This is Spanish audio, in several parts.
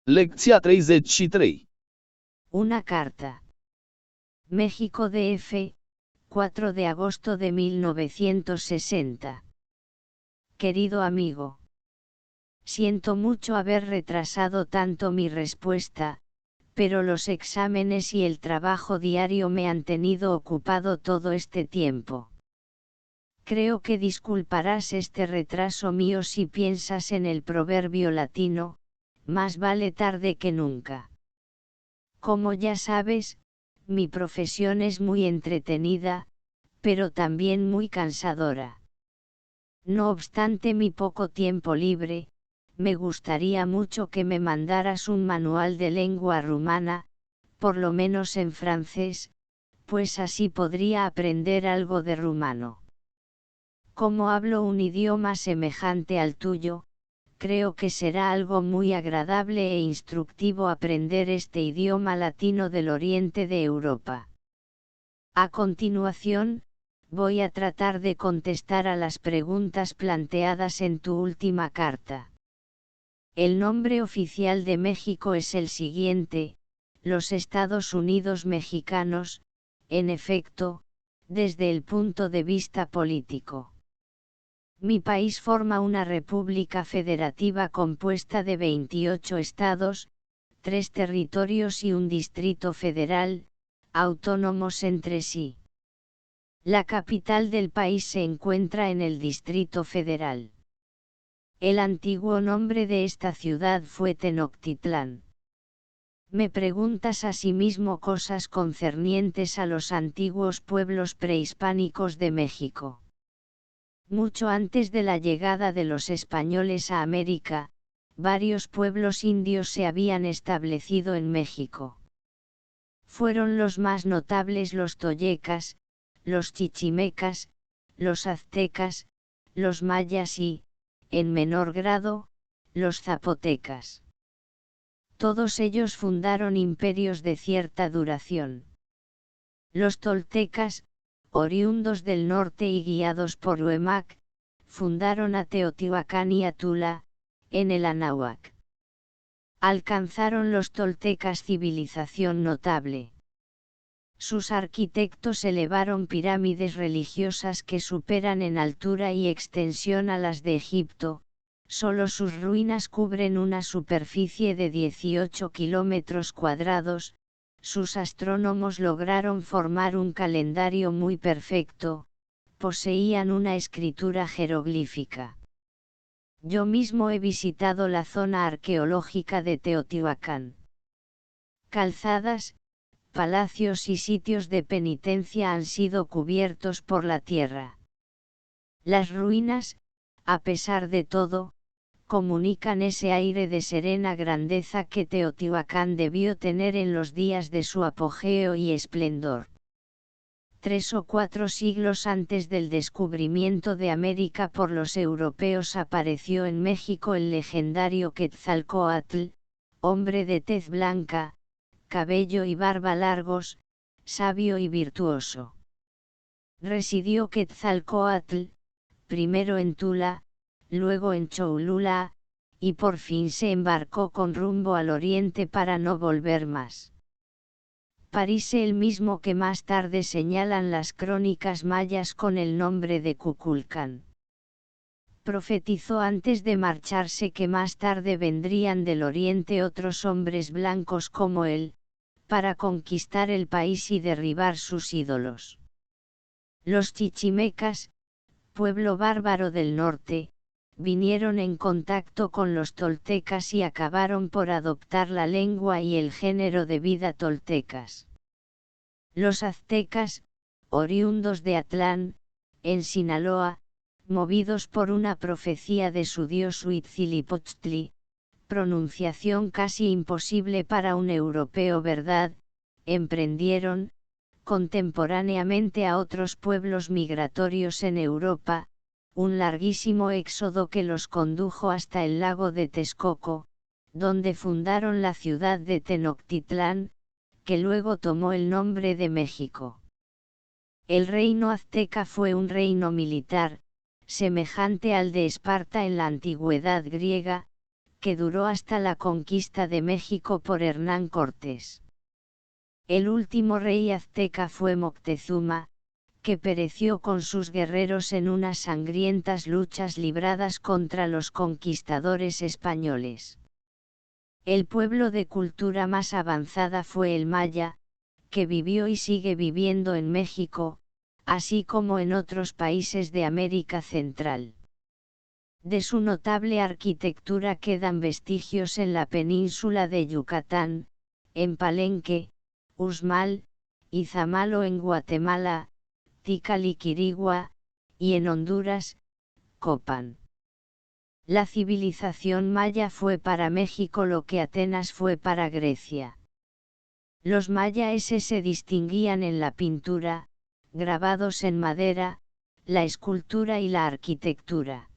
Lecția 33. Una carta. México DF, 4 de agosto de 1960. Querido amigo. Siento mucho haber retrasado tanto mi respuesta, pero los exámenes y el trabajo diario me han tenido ocupado todo este tiempo. Creo que disculparás este retraso mío si piensas en el proverbio latino, más vale tarde que nunca. Como ya sabes, mi profesión es muy entretenida, pero también muy cansadora. No obstante mi poco tiempo libre, me gustaría mucho que me mandaras un manual de lengua rumana, por lo menos en francés, pues así podría aprender algo de rumano. Como hablo un idioma semejante al tuyo, creo que será algo muy agradable e instructivo aprender este idioma latino del oriente de Europa. A continuación, voy a tratar de contestar a las preguntas planteadas en tu última carta. El nombre oficial de México es el siguiente: los Estados Unidos Mexicanos, en efecto, desde el punto de vista político. Mi país forma una república federativa compuesta de 28 estados, 3 territorios y un distrito federal, autónomos entre sí. La capital del país se encuentra en el Distrito Federal. El antiguo nombre de esta ciudad fue Tenochtitlán. Me preguntas asimismo cosas concernientes a los antiguos pueblos prehispánicos de México. Mucho antes de la llegada de los españoles a América, varios pueblos indios se habían establecido en México. Fueron los más notables los toltecas, los chichimecas, los aztecas, los mayas y, en menor grado, los zapotecas. Todos ellos fundaron imperios de cierta duración. Los toltecas, oriundos del norte y guiados por Uemac, fundaron a Teotihuacán y a Tula, en el Anáhuac. Alcanzaron los toltecas civilización notable. Sus arquitectos elevaron pirámides religiosas que superan en altura y extensión a las de Egipto. Solo sus ruinas cubren una superficie de 18 kilómetros cuadrados. Sus astrónomos lograron formar un calendario muy perfecto, poseían una escritura jeroglífica. Yo mismo he visitado la zona arqueológica de Teotihuacán. Calzadas, palacios y sitios de penitencia han sido cubiertos por la tierra. Las ruinas, a pesar de todo, comunican ese aire de serena grandeza que Teotihuacán debió tener en los días de su apogeo y esplendor. 3 o 4 siglos antes del descubrimiento de América por los europeos apareció en México el legendario Quetzalcóatl, hombre de tez blanca, cabello y barba largos, sabio y virtuoso. Residió Quetzalcóatl, primero en Tula, luego en Cholula, y por fin se embarcó con rumbo al oriente para no volver más. Parece el mismo que más tarde señalan las crónicas mayas con el nombre de Cuculcán. Profetizó antes de marcharse que más tarde vendrían del oriente otros hombres blancos como él, para conquistar el país y derribar sus ídolos. Los chichimecas, pueblo bárbaro del norte, vinieron en contacto con los toltecas y acabaron por adoptar la lengua y el género de vida toltecas. Los aztecas, oriundos de Atlán, en Sinaloa, movidos por una profecía de su dios Huitzilopochtli, pronunciación casi imposible para un europeo, ¿verdad?, emprendieron, contemporáneamente a otros pueblos migratorios en Europa, un larguísimo éxodo que los condujo hasta el lago de Texcoco, donde fundaron la ciudad de Tenochtitlán, que luego tomó el nombre de México. El reino azteca fue un reino militar, semejante al de Esparta en la antigüedad griega, que duró hasta la conquista de México por Hernán Cortés. El último rey azteca fue Moctezuma, que pereció con sus guerreros en unas sangrientas luchas libradas contra los conquistadores españoles. El pueblo de cultura más avanzada fue el maya, que vivió y sigue viviendo en México, así como en otros países de América Central. De su notable arquitectura quedan vestigios en la península de Yucatán, en Palenque, Uxmal, Izamalo en Guatemala, Tikal y Quirigua, y en Honduras, Copán. La civilización maya fue para México lo que Atenas fue para Grecia. Los mayaeses se distinguían en la pintura, grabados en madera, la escultura y la arquitectura.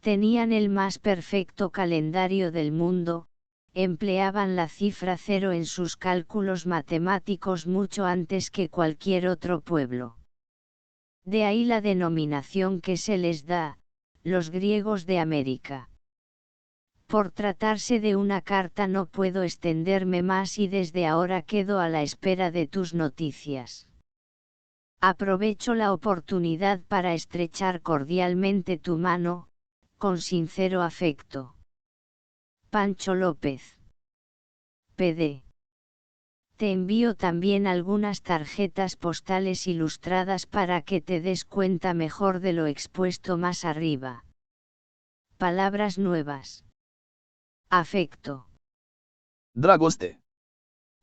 Tenían el más perfecto calendario del mundo, empleaban la cifra 0 en sus cálculos matemáticos mucho antes que cualquier otro pueblo. De ahí la denominación que se les da, los griegos de América. Por tratarse de una carta no puedo extenderme más y desde ahora quedo a la espera de tus noticias. Aprovecho la oportunidad para estrechar cordialmente tu mano, con sincero afecto. Pancho López. PD. Te envío también algunas tarjetas postales ilustradas para que te des cuenta mejor de lo expuesto más arriba. Palabras nuevas. Afecto. Dragoste.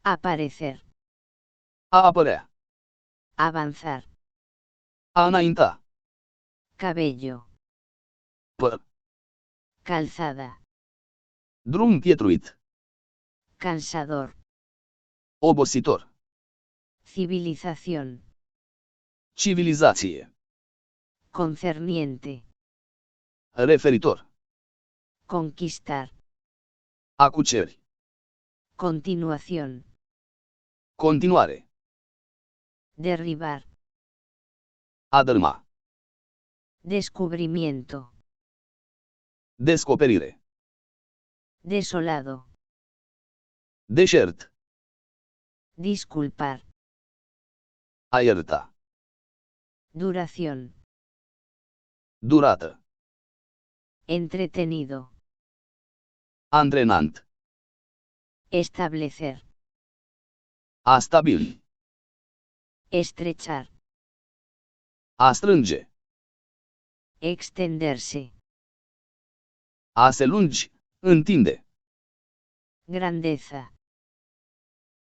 Aparecer. A apărea. Avanzar. A înainta. Cabello. Păr. Calzada. Drum pietruit. Cansador. Obositor. Civilización. Civilizație. Concerniente. Referitor. Conquistar. A cuceri. Continuación. Continuare. Derribar. A dărâma. Descubrimiento. Descoperire. Desolado. Deșert. Disculpar. A ierta. Duración. Durată. Entretenido. Antrenant. Establecer. A stabili. Estrechar. A strânge. Extenderse. A se lungi, întinde. Grandeza.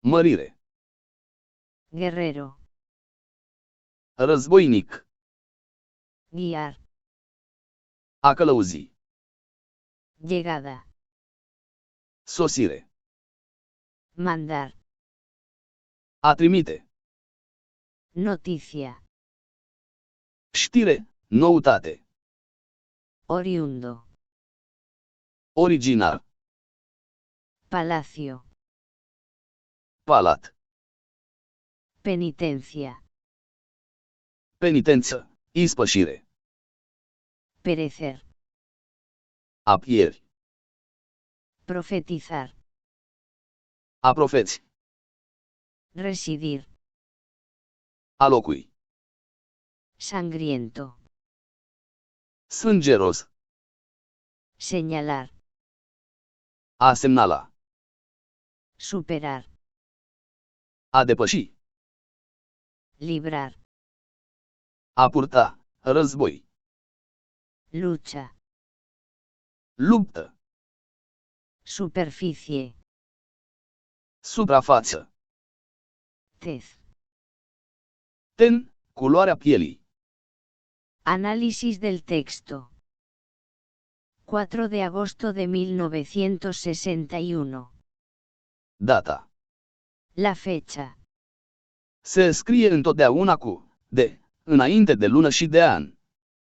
Mărire. Guerrero. Războinic. Guiar. A călăuzi. Llegada. Sosire. Mandar. A trimite. Noticia. Știre, noutate. Oriundo. Originar. Palacio. Palat. Penitencia. Penitență, ispășire. Perecer. A pieri. Profetizar. A profeți. Residir. A locui. Sangriento. Sângeros. Señalar. A semnala. Superar. A depăși. Librar. A purta, război. Lucha. Luptă. Superficie. Suprafață. Tez. Ten, culoarea pielii. Análisis del texto. 4 de agosto de 1961. Data. La fecha. Se scrie întotdeauna cu de, înainte de lună și de an.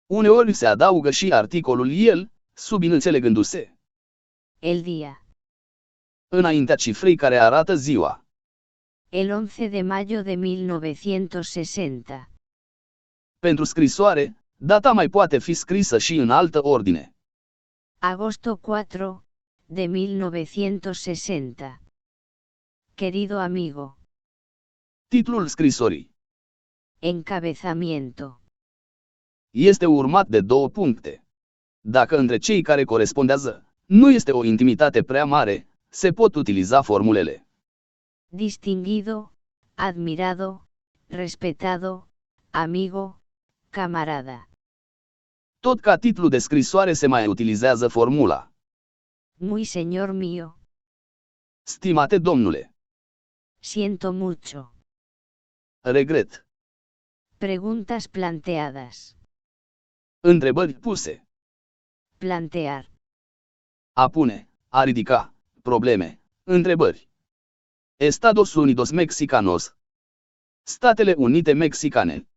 Uneori se adaugă și articolul el, subînțelegându-se. El día. Înaintea cifrei care arată ziua. El 11 de mayo de 1960. Pentru scrisoare, data mai poate fi scrisă și în altă ordine. Agosto 4, de 1960. Querido amigo. Titlul scrisorii Encabezamiento. este urmat de 2 puncte. Dacă între cei care corespondează nu este o intimitate prea mare, se pot utiliza formulele Distinguido, admirado, respetado, amigo, camarada. Tot ca titlu de scrisoare se mai utilizează formula Muy señor mío. Stimate domnule, Siento mucho. regret, Preguntas planteadas. întrebări puse, Plantear. a pune, a ridica, probleme, întrebări. Estados Unidos Mexicanos, Statele Unite Mexicane,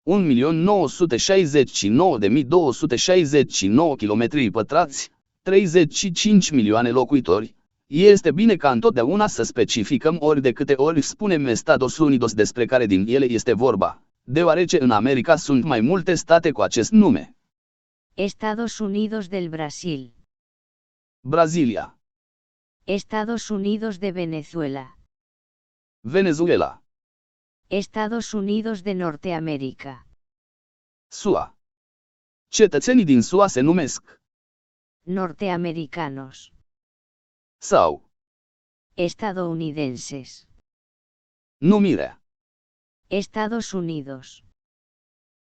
1.969.269 km², 35 milioane locuitori. Este bine ca întotdeauna să specificăm ori de câte ori spunem Estados Unidos despre care din ele este vorba, deoarece în America sunt mai multe state cu acest nume. Estados Unidos del Brasil. Brazilia, Estados Unidos de Venezuela. Venezuela, Estados Unidos de Norteamérica. SUA. Cetățenii din SUA se numesc Norteamericanos. sau Estadounidenses. numirea Estados Unidos.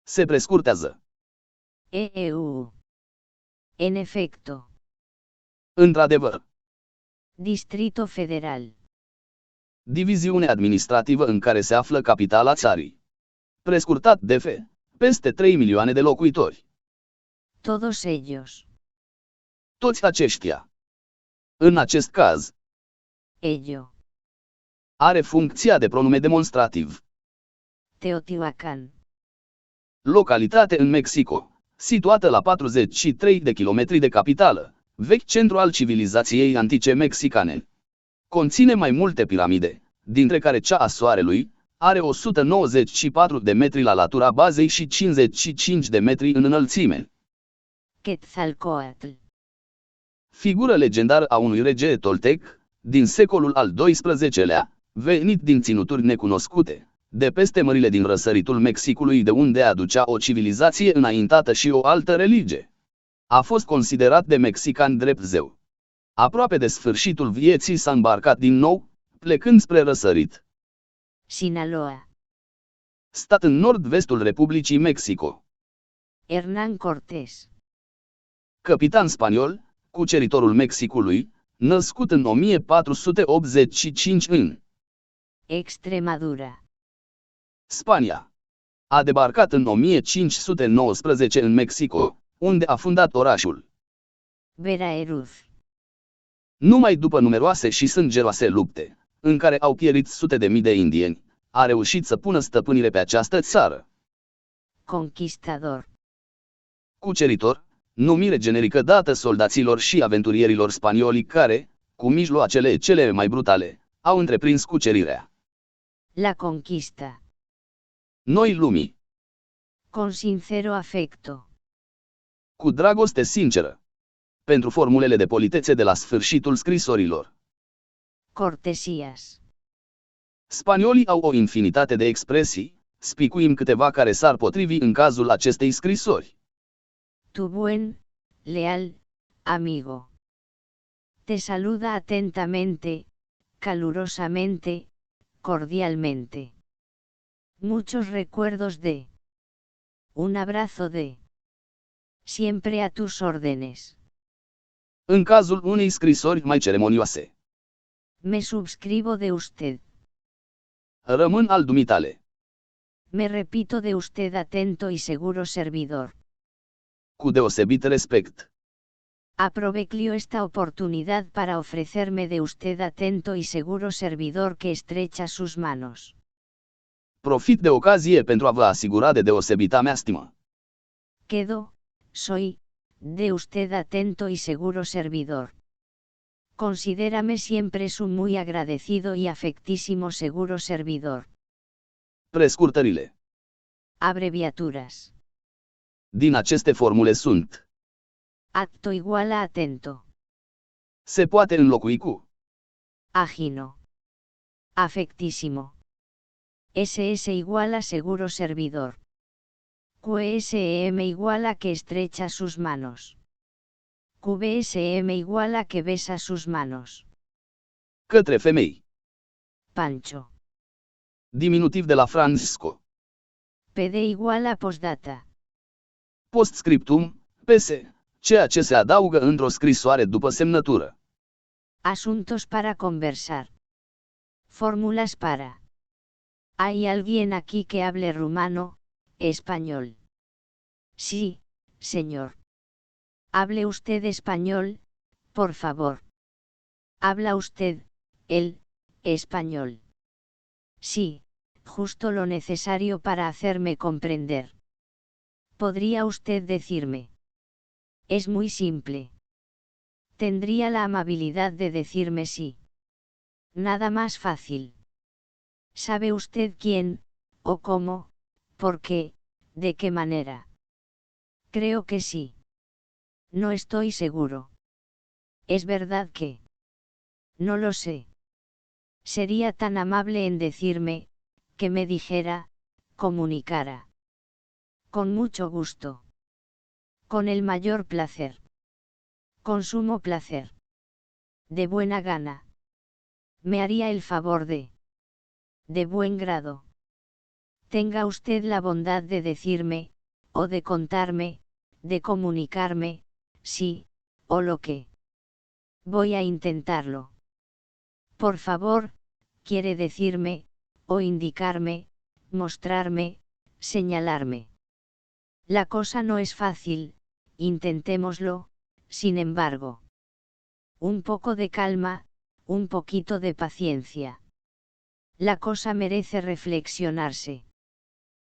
se prescurtează. EU. En efecto. Într-adevăr, Distrito Federal. diviziune administrativă în care se află capitala țării. Prescurtat DF, peste 3 milioane de locuitori. Todos ellos. Toți aceștia. În acest caz, Ello. are funcția de pronume demonstrativ. Teotihuacán. Localitate în Mexico, situată la 43 de kilometri de capitală, vechi centru al civilizației antice mexicane. Conține mai multe piramide, dintre care cea a Soarelui are 194 de metri la latura bazei și 55 de metri în înălțime. Quetzalcóatl. Figură legendară a unui rege toltec, din secolul al XII-lea, venit din ținuturi necunoscute, de peste mările din răsăritul Mexicului, de unde aducea o civilizație înaintată și o altă religie. A fost considerat de mexicani drept zeu. Aproape de sfârșitul vieții s-a îmbarcat din nou, plecând spre răsărit. Sinaloa. Stat în nord-vestul Republicii Mexico. Hernán Cortés. Capitan spaniol, cuceritorul Mexicului, născut în 1485 în Extremadura. Spania. A debarcat în 1519 în Mexico, unde a fundat orașul. Veracruz. Numai după numeroase și sângeroase lupte, în care au pierit sute de mii de indieni, a reușit să pună stăpânire pe această țară. Conquistador. Cuceritor, numire generică dată soldaților și aventurierilor spanioli care, cu mijloacele cele mai brutale, au întreprins cucerirea La conquista. noi lumii, Con sincero afecto. cu dragoste sinceră. Pentru formulele de politețe de la sfârșitul scrisorilor. Cortesías. Spaniolii au o infinitate de expresii, spicuim câteva care s-ar potrivi în cazul acestei scrisori. Tu buen, leal, amigo. Te saluda atentamente, calurosamente, cordialmente. Muchos recuerdos de. Un abrazo de. Siempre a tus órdenes. În cazul unei scrisori mai ceremonioase. Me subscribo de usted. Rămân al dumitale. Me repito de usted atento y seguro servidor. Cu deosebit respect. Aprovechlio esta oportunidad para ofrecerme de usted atento y seguro servidor que estrecha sus manos. Profit de ocazie pentru a vă asigura de deosebita mea stimă. Quedo, soy, de usted atento y seguro servidor. Considérame siempre su muy agradecido y afectísimo seguro servidor. Prescurtările Abreviaturas. din aceste formule sunt Acto igual a atento. Se poate înlocui cu. Agino. Afectísimo. SS igual a seguro servidor. QSEM igual a que estrecha sus manos. QBSM igual a que besa sus manos. Către femei. Pancho. Diminutiv de la Francisco. PD igual a postdata. Postscriptum, PS, ceea ce se adaugă într-o scrisoare după semnătură. Asuntos para conversar. Fórmulas para. ¿Hay alguien aquí que hable rumano, español? Sí, señor. Hable usted español, por favor. ¿Habla usted, el, español? Sí, justo lo necesario para hacerme comprender. ¿Podría usted decirme? Es muy simple. Tendría la amabilidad de decirme sí. Nada más fácil. ¿Sabe usted quién, o cómo, por qué, de qué manera? Creo que sí. No estoy seguro. ¿Es verdad que? No lo sé. Sería tan amable en decirme, que me dijera, comunicara. Con mucho gusto. Con el mayor placer. Con sumo placer. De buena gana. Me haría el favor de buen grado. Tenga usted la bondad de decirme, o de contarme, de comunicarme, sí, o lo que. Voy a intentarlo. Por favor, quiere decirme, o indicarme, mostrarme, señalarme. La cosa no es fácil, intentémoslo, sin embargo. Un poco de calma, un poquito de paciencia. La cosa merece reflexionarse.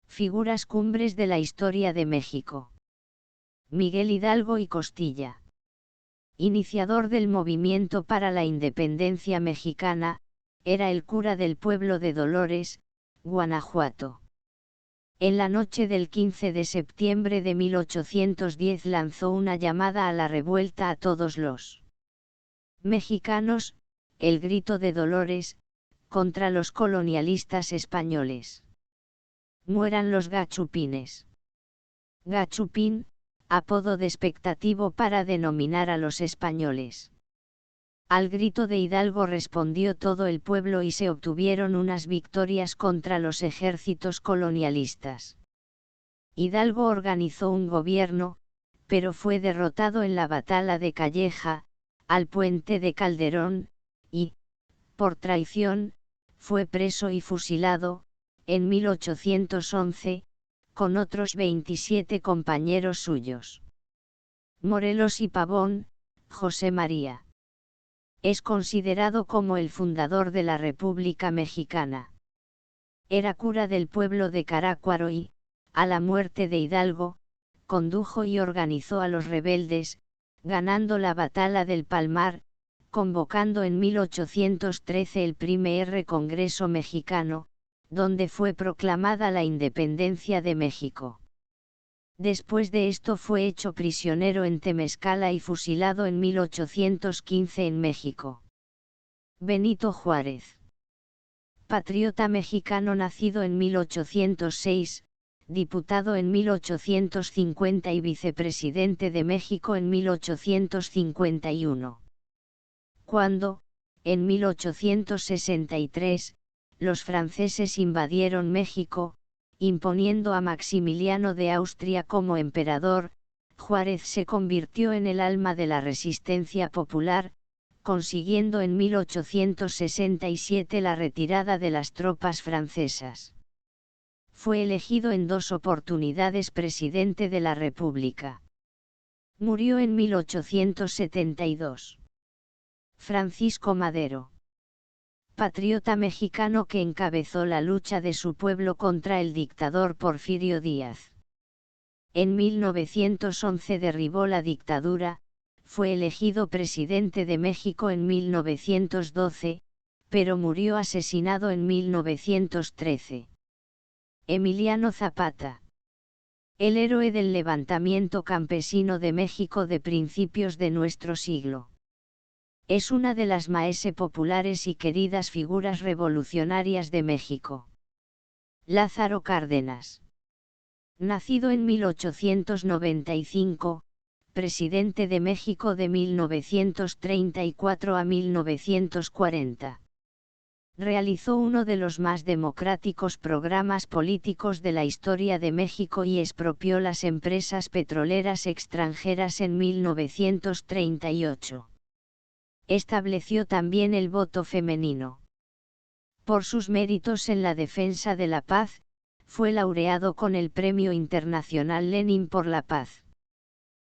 Figuras cumbres de la historia de México. Miguel Hidalgo y Costilla. Iniciador del movimiento para la independencia mexicana, era el cura del pueblo de Dolores, Guanajuato. En la noche del 15 de septiembre de 1810 lanzó una llamada a la revuelta a todos los mexicanos, el grito de Dolores, contra los colonialistas españoles. Mueran los gachupines. Gachupín, apodo despectivo para denominar a los españoles. Al grito de Hidalgo respondió todo el pueblo y se obtuvieron unas victorias contra los ejércitos colonialistas. Hidalgo organizó un gobierno, pero fue derrotado en la batalla de Calleja, al puente de Calderón, y, por traición, fue preso y fusilado, en 1811, con otros 27 compañeros suyos. Morelos y Pavón, José María. Es considerado como el fundador de la República Mexicana. Era cura del pueblo de Carácuaro y, a la muerte de Hidalgo, condujo y organizó a los rebeldes, ganando la batalla del Palmar, convocando en 1813 el primer Congreso Mexicano, donde fue proclamada la independencia de México. Después de esto fue hecho prisionero en Temescala y fusilado en 1815 en México. Benito Juárez. Patriota mexicano nacido en 1806, diputado en 1850 y vicepresidente de México en 1851. Cuando, en 1863, los franceses invadieron México, imponiendo a Maximiliano de Austria como emperador, Juárez se convirtió en el alma de la resistencia popular, consiguiendo en 1867 la retirada de las tropas francesas. Fue elegido en 2 oportunidades presidente de la República. Murió en 1872. Francisco Madero. Patriota mexicano que encabezó la lucha de su pueblo contra el dictador Porfirio Díaz. En 1911 derribó la dictadura, fue elegido presidente de México en 1912, pero murió asesinado en 1913. Emiliano Zapata. El héroe del levantamiento campesino de México de principios de nuestro siglo. Es una de las más populares y queridas figuras revolucionarias de México. Lázaro Cárdenas. Nacido en 1895, presidente de México de 1934 a 1940. Realizó uno de los más democráticos programas políticos de la historia de México y expropió las empresas petroleras extranjeras en 1938. Estableció también el voto femenino. Por sus méritos en la defensa de la paz, fue laureado con el Premio Internacional Lenin por la Paz.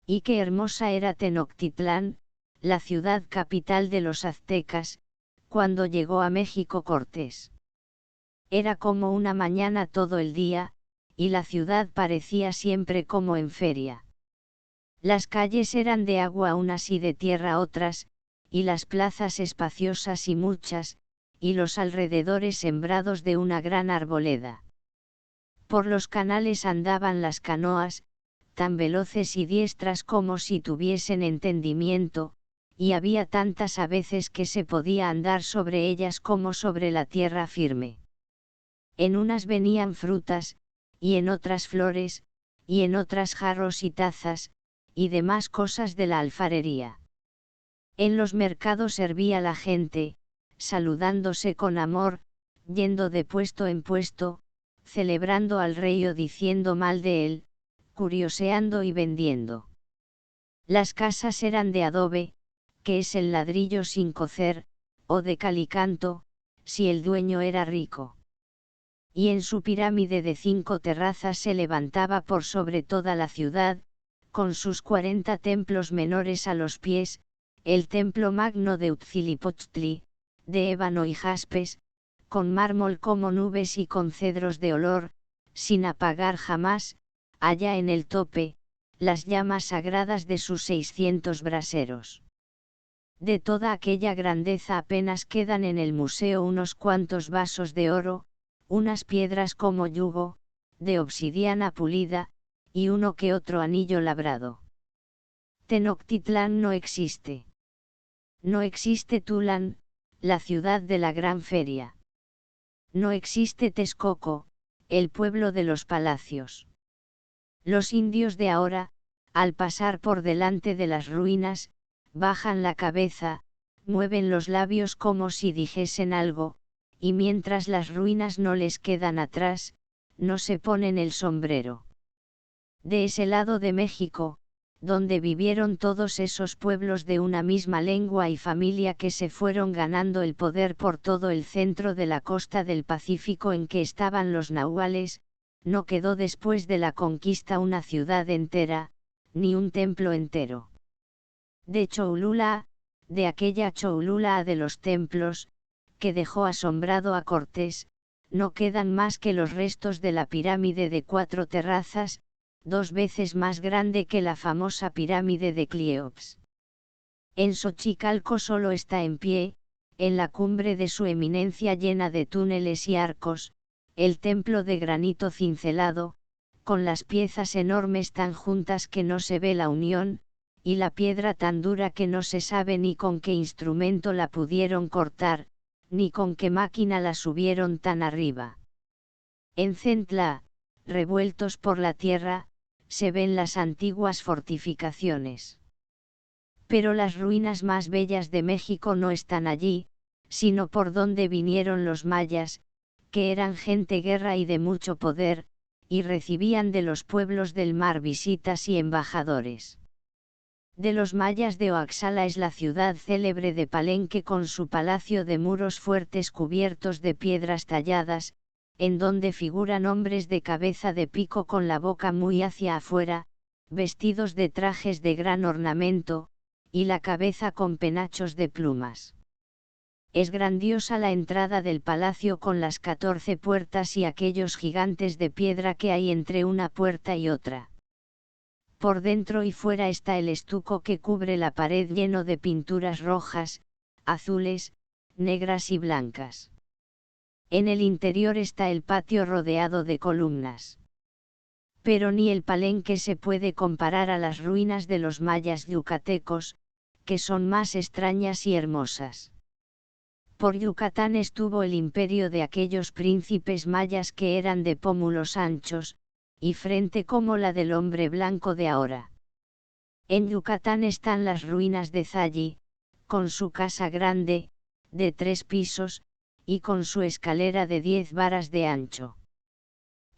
Y qué hermosa era Tenochtitlán, la ciudad capital de los aztecas, cuando llegó a México Cortés. Era como una mañana todo el día, y la ciudad parecía siempre como en feria. Las calles eran de agua unas y de tierra otras, y las plazas espaciosas y muchas, y los alrededores sembrados de una gran arboleda. Por los canales andaban las canoas, tan veloces y diestras como si tuviesen entendimiento, y había tantas a veces que se podía andar sobre ellas como sobre la tierra firme. En unas venían frutas, y en otras flores, y en otras jarros y tazas, y demás cosas de la alfarería. En los mercados servía la gente, saludándose con amor, yendo de puesto en puesto, celebrando al rey o diciendo mal de él, curioseando y vendiendo. Las casas eran de adobe, que es el ladrillo sin cocer, o de calicanto, si el dueño era rico. Y en su pirámide de 5 terrazas se levantaba por sobre toda la ciudad, con sus 40 templos menores a los pies, el templo magno de Huitzilopochtli, de ébano y jaspes, con mármol como nubes y con cedros de olor, sin apagar jamás, allá en el tope, las llamas sagradas de sus 600 braseros. De toda aquella grandeza apenas quedan en el museo unos cuantos vasos de oro, unas piedras como yugo, de obsidiana pulida, y uno que otro anillo labrado. Tenochtitlán no existe. No existe Tulán, la ciudad de la gran feria. No existe Texcoco, el pueblo de los palacios. Los indios de ahora, al pasar por delante de las ruinas, bajan la cabeza, mueven los labios como si dijesen algo, y mientras las ruinas no les quedan atrás, no se ponen el sombrero. De ese lado de México, donde vivieron todos esos pueblos de una misma lengua y familia que se fueron ganando el poder por todo el centro de la costa del Pacífico en que estaban los nahuales, no quedó después de la conquista una ciudad entera, ni un templo entero. De Cholula, de aquella Cholula de los templos, que dejó asombrado a Cortés, no quedan más que los restos de la pirámide de 4 terrazas, 2 veces más grande que la famosa pirámide de Cleops. En Xochicalco solo está en pie, en la cumbre de su eminencia llena de túneles y arcos, el templo de granito cincelado, con las piezas enormes tan juntas que no se ve la unión, y la piedra tan dura que no se sabe ni con qué instrumento la pudieron cortar, ni con qué máquina la subieron tan arriba. En Centla, revueltos por la tierra, se ven las antiguas fortificaciones. Pero las ruinas más bellas de México no están allí, sino por donde vinieron los mayas, que eran gente guerra y de mucho poder, y recibían de los pueblos del mar visitas y embajadores. De los mayas de Oaxala es la ciudad célebre de Palenque con su palacio de muros fuertes cubiertos de piedras talladas, en donde figuran hombres de cabeza de pico con la boca muy hacia afuera, vestidos de trajes de gran ornamento, y la cabeza con penachos de plumas. Es grandiosa la entrada del palacio con las 14 puertas y aquellos gigantes de piedra que hay entre una puerta y otra. Por dentro y fuera está el estuco que cubre la pared lleno de pinturas rojas, azules, negras y blancas. En el interior está el patio rodeado de columnas. pero ni el Palenque se puede comparar a las ruinas de los mayas yucatecos, que son más extrañas y hermosas. Por Yucatán estuvo el imperio de aquellos príncipes mayas que eran de pómulos anchos, y frente como la del hombre blanco de ahora. En Yucatán están las ruinas de Zalli, con su casa grande, de 3 pisos, y con su escalera de 10 varas de ancho.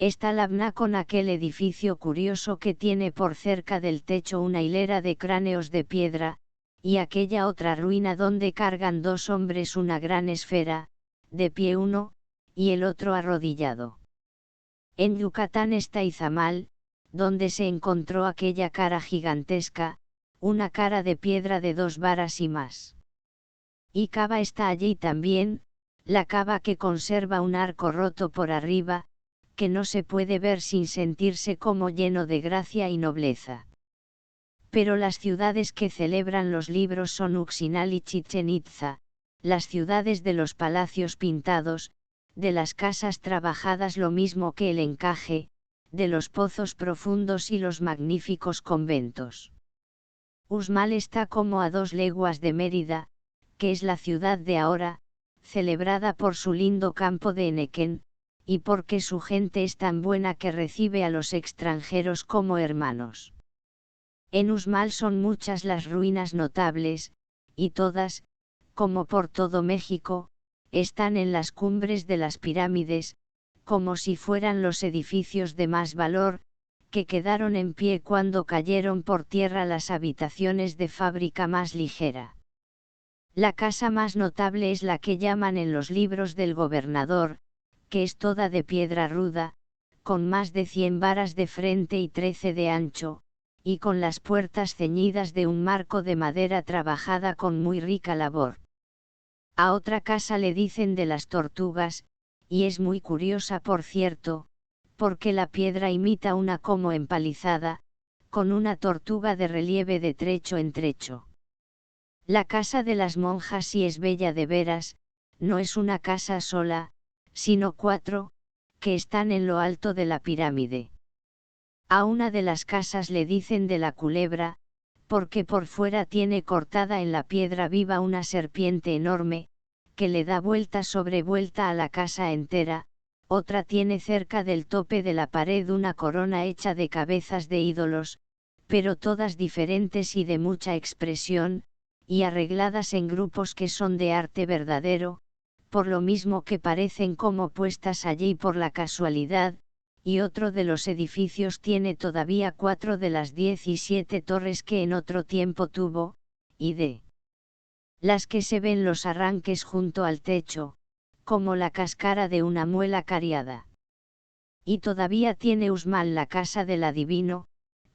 Está Labná con aquel edificio curioso que tiene por cerca del techo una hilera de cráneos de piedra, y aquella otra ruina donde cargan 2 hombres una gran esfera, de pie uno, y el otro arrodillado. En Yucatán está Izamal, donde se encontró aquella cara gigantesca, una cara de piedra de 2 varas y más. Y Cava está allí también, la cava que conserva un arco roto por arriba, que no se puede ver sin sentirse como lleno de gracia y nobleza. Pero las ciudades que celebran los libros son Uxinal y Chichén Itzá, las ciudades de los palacios pintados, de las casas trabajadas lo mismo que el encaje, de los pozos profundos y los magníficos conventos. Uxmal está como a 2 leguas de Mérida, que es la ciudad de ahora, celebrada por su lindo campo de Enequén, y porque su gente es tan buena que recibe a los extranjeros como hermanos. En Uxmal son muchas las ruinas notables, y todas, como por todo México, están en las cumbres de las pirámides, como si fueran los edificios de más valor, que quedaron en pie cuando cayeron por tierra las habitaciones de fábrica más ligera. La casa más notable es la que llaman en los libros del gobernador, que es toda de piedra ruda, con más de 100 varas de frente y 13 de ancho, y con las puertas ceñidas de un marco de madera trabajada con muy rica labor. A otra casa le dicen de las tortugas, y es muy curiosa por cierto, porque la piedra imita una como empalizada, con una tortuga de relieve de trecho en trecho. La casa de las monjas sí es bella de veras, no es una casa sola, sino 4, que están en lo alto de la pirámide. A una de las casas le dicen de la culebra, porque por fuera tiene cortada en la piedra viva una serpiente enorme, que le da vuelta sobre vuelta a la casa entera. Otra tiene cerca del tope de la pared una corona hecha de cabezas de ídolos, pero todas diferentes y de mucha expresión, y arregladas en grupos que son de arte verdadero, por lo mismo que parecen como puestas allí por la casualidad. Y otro de los edificios tiene todavía 4 de las 17 torres que en otro tiempo tuvo, y de las que se ven los arranques junto al techo, como la cáscara de una muela cariada. Y todavía tiene Uxmal la casa del adivino,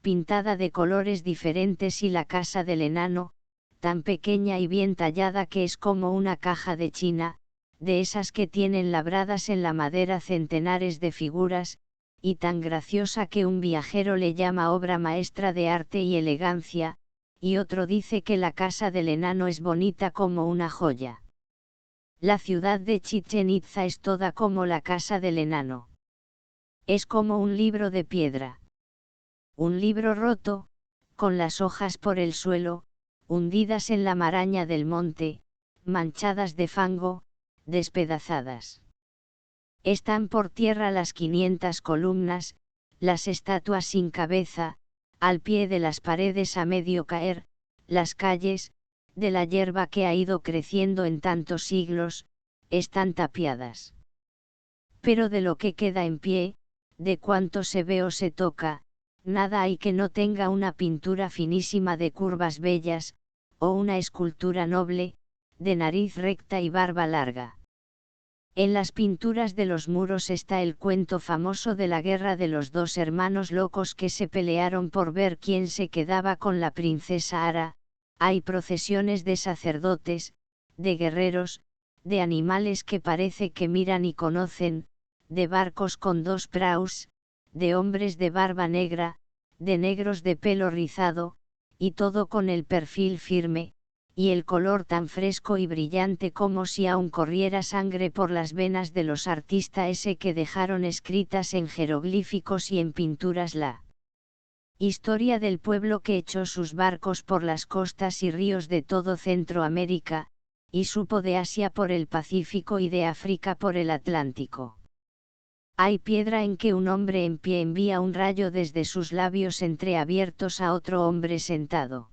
pintada de colores diferentes, y la casa del enano, tan pequeña y bien tallada que es como una caja de China, de esas que tienen labradas en la madera centenares de figuras, y tan graciosa que un viajero le llama obra maestra de arte y elegancia, y otro dice que la casa del enano es bonita como una joya. La ciudad de Chichén Itzá es toda como la casa del enano. Es como un libro de piedra. Un libro roto, con las hojas por el suelo, hundidas en la maraña del monte, manchadas de fango, despedazadas. Están por tierra las 500 columnas, las estatuas sin cabeza, al pie de las paredes a medio caer, las calles, de la hierba que ha ido creciendo en tantos siglos, están tapiadas. Pero de lo que queda en pie, de cuanto se ve o se toca, nada hay que no tenga una pintura finísima de curvas bellas, o una escultura noble, de nariz recta y barba larga. En las pinturas de los muros está el cuento famoso de la guerra de los 2 hermanos locos que se pelearon por ver quién se quedaba con la princesa Ara. Hay procesiones de sacerdotes, de guerreros, de animales que parece que miran y conocen, de barcos con 2 praus, de hombres de barba negra, de negros de pelo rizado, y todo con el perfil firme, y el color tan fresco y brillante como si aún corriera sangre por las venas de los artistas que dejaron escritas en jeroglíficos y en pinturas la historia del pueblo que echó sus barcos por las costas y ríos de todo Centroamérica, y supo de Asia por el Pacífico y de África por el Atlántico. Hay piedra en que un hombre en pie envía un rayo desde sus labios entreabiertos a otro hombre sentado.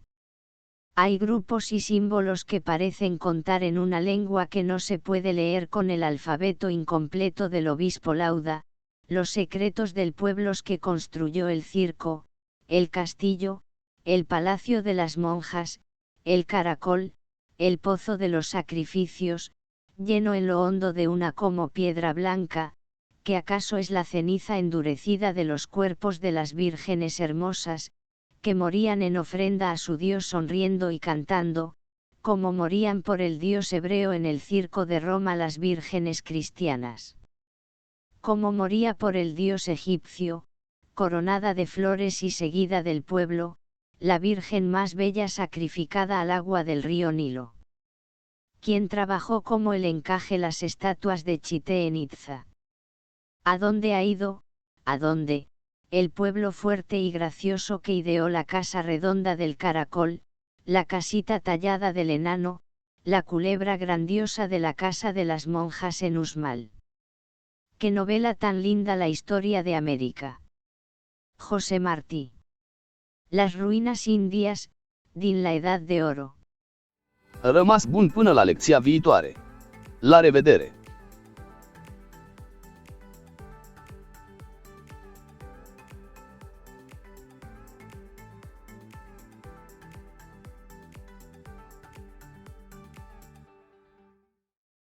Hay grupos y símbolos que parecen contar en una lengua que no se puede leer con el alfabeto incompleto del obispo Lauda, los secretos del pueblo que construyó el circo, el castillo, el palacio de las monjas, el caracol, el pozo de los sacrificios, lleno en lo hondo de una como piedra blanca, que acaso es la ceniza endurecida de los cuerpos de las vírgenes hermosas, que morían en ofrenda a su Dios sonriendo y cantando, como morían por el Dios hebreo en el circo de Roma las vírgenes cristianas. Como moría por el Dios egipcio, coronada de flores y seguida del pueblo, la Virgen más bella sacrificada al agua del río Nilo. Quien trabajó como el encaje las estatuas de Chichén Itzá. ¿A dónde ha ido, a dónde, el pueblo fuerte y gracioso que ideó la casa redonda del caracol, la casita tallada del enano, la culebra grandiosa de la casa de las monjas en Uxmal? ¡Qué novela tan linda la historia de América! José Martí. Las ruinas indias, din la Edad de Oro. Rămas bun până la lecția viitoare. La revedere!